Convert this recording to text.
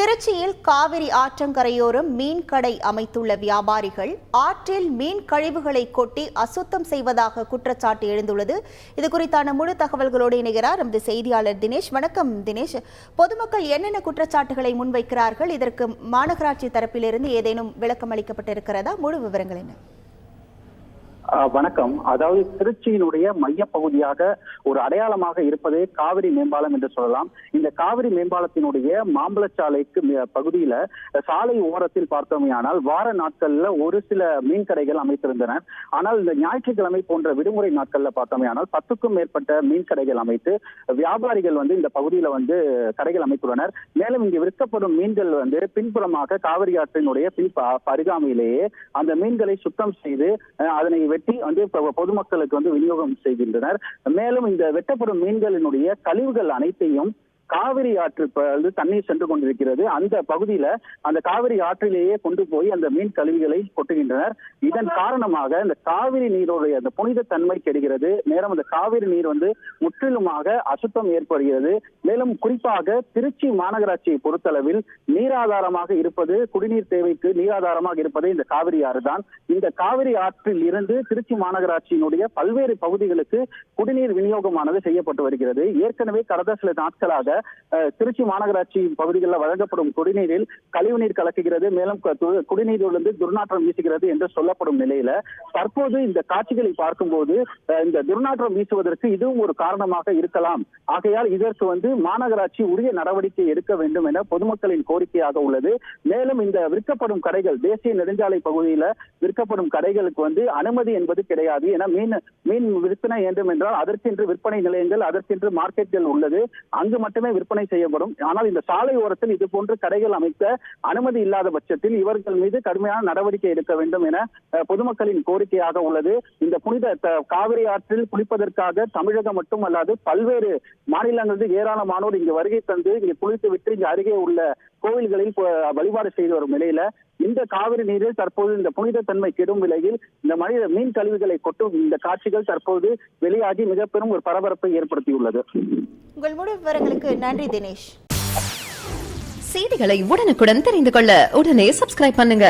திருச்சியில் காவிரி ஆற்றங்கரையோரம் மீன் கடை அமைத்துள்ள வியாபாரிகள் ஆற்றில் மீன் கழிவுகளை கொட்டி அசுத்தம் செய்வதாக குற்றச்சாட்டு எழுந்துள்ளது. இது குறித்தான முழு தகவல்களோடு இணைகிறார் நமது செய்தியாளர் தினேஷ். வணக்கம் தினேஷ். பொதுமக்கள் என்னென்ன குற்றச்சாட்டுகளை முன்வைக்கிறார்கள்? இதற்கு மாநகராட்சி தரப்பிலிருந்து ஏதேனும் விளக்கம் அளிக்கப்பட்டிருக்கிறதா? முழு விவரங்கள் என்ன? வணக்கம். அதாவது திருச்சியினுடைய மைய பகுதியாக ஒரு அடையாளமாக இருப்பதே காவிரி மேம்பாலம் என்று சொல்லலாம். இந்த காவிரி மேம்பாலத்தினுடைய மாம்பழச்சாலைக்கு பகுதியில சாலை ஓரத்தில் பார்த்தோமேயானால் வார நாட்கள்ல ஒரு சில மீன் கடைகள் அமைத்திருந்தனர். ஆனால் இந்த ஞாயிற்றுக்கிழமை போன்ற விடுமுறை நாட்கள்ல பார்த்தோமேயானால் 10க்கும் மேற்பட்ட மீன் கடைகள் அமைத்து வியாபாரிகள் இந்த பகுதியில கடைகள் அமைத்துள்ளனர். மேலும் இங்கு விற்கப்படும் மீன்கள் பின்புறமாக காவிரி ஆற்றினுடைய அருகாமையிலேயே அந்த மீன்களை சுத்தம் செய்து அதனை வெட்டி பொதுமக்களுக்கு விநியோகம் செய்கின்றனர். மேலும் இந்த வெட்டப்படும் மீன்களினுடைய கழிவுகள் அனைத்தையும் காவிரி ஆற்று தண்ணீர் சென்று கொண்டிருக்கிறது. அந்த பகுதியில அந்த காவிரி ஆற்றிலேயே கொண்டு போய் அந்த மீன் கழிவுகளை கொட்டுகின்றனர். இதன் காரணமாக இந்த காவிரி நீருடைய அந்த புனித தன்மை கெடுகிறது. மேலும் அந்த காவிரி நீர் முற்றிலுமாக அசுத்தம் ஏற்படுகிறது. மேலும் குறிப்பாக திருச்சி மாநகராட்சியை பொறுத்தளவில் நீராதாரமாக இருப்பது, குடிநீர் தேவைக்கு நீராதாரமாக இருப்பது இந்த காவிரி ஆறு தான். இந்த காவிரி ஆற்றில் இருந்து திருச்சி மாநகராட்சியினுடைய பல்வேறு பகுதிகளுக்கு குடிநீர் விநியோகமானது செய்யப்பட்டு வருகிறது. ஏற்கனவே கடந்த சில நாட்களாக திருச்சி மாநகராட்சி பகுதிகளில் வழங்கப்படும் குடிநீரில் கழிவுநீர் கலக்குகிறது, மேலும் குடிநீரிலிருந்து துர்நாற்றம் வீசுகிறது என்று சொல்லப்படும் நிலையில தற்போது இந்த காட்சிகளை பார்க்கும்போது இந்த துர்நாற்றம் வீசுவதற்கு இதுவும் ஒரு காரணமாக இருக்கலாம். ஆகையால் இதற்கு மாநகராட்சி உரிய நடவடிக்கை எடுக்க வேண்டும் என பொதுமக்களின் கோரிக்கையாக உள்ளது. மேலும் இந்த விற்கப்படும் கடைகள், தேசிய நெடுஞ்சாலை பகுதியில விற்கப்படும் கடைகளுக்கு அனுமதி என்பது கிடையாது. என மீன் விற்பனை வேண்டும் என்றால் அதற்கென்று விற்பனை நிலையங்கள், அதற்கென்று மார்க்கெட்கள் உள்ளது, அங்கு மட்டுமே விற்பனை செய்யப்படும். ஆனால் இந்த சாலை ஓரத்தில் இது போன்ற கடைகள் அமைக்க அனுமதி இல்லாத பட்சத்தில் இவர்கள் மீது கடுமையான நடவடிக்கை எடுக்க வேண்டும் என பொதுமக்களின் கோரிக்கையாக உள்ளது. இந்த புனித காவிரி ஆற்றில் குளிப்பதற்காக தமிழகம் மட்டுமல்லாது பல்வேறு மாநிலங்களில் ஏராளமானோர் இங்கு வருகை தந்து இங்கு குளித்து விட்டு இங்கு அருகே உள்ள கோவில்களில் வழிபாடு செய்து வரும் நிலையில இந்த காவிரி நீரில் தற்போது இந்த புனித தன்மை கெடும் நிலையில் இந்த மீன் கழிவுகளை கொட்டும் இந்த காட்சிகள் தற்போது வெளியாகி மிக பெரும் ஒரு பரபரப்பை ஏற்படுத்தியுள்ளது. உங்கள் முழு விவரங்களுக்கு நன்றி தினேஷ். செய்திகளை உடனுக்குடன் தெரிந்து கொள்ள உடனே சப்ஸ்கிரைப் பண்ணுங்க.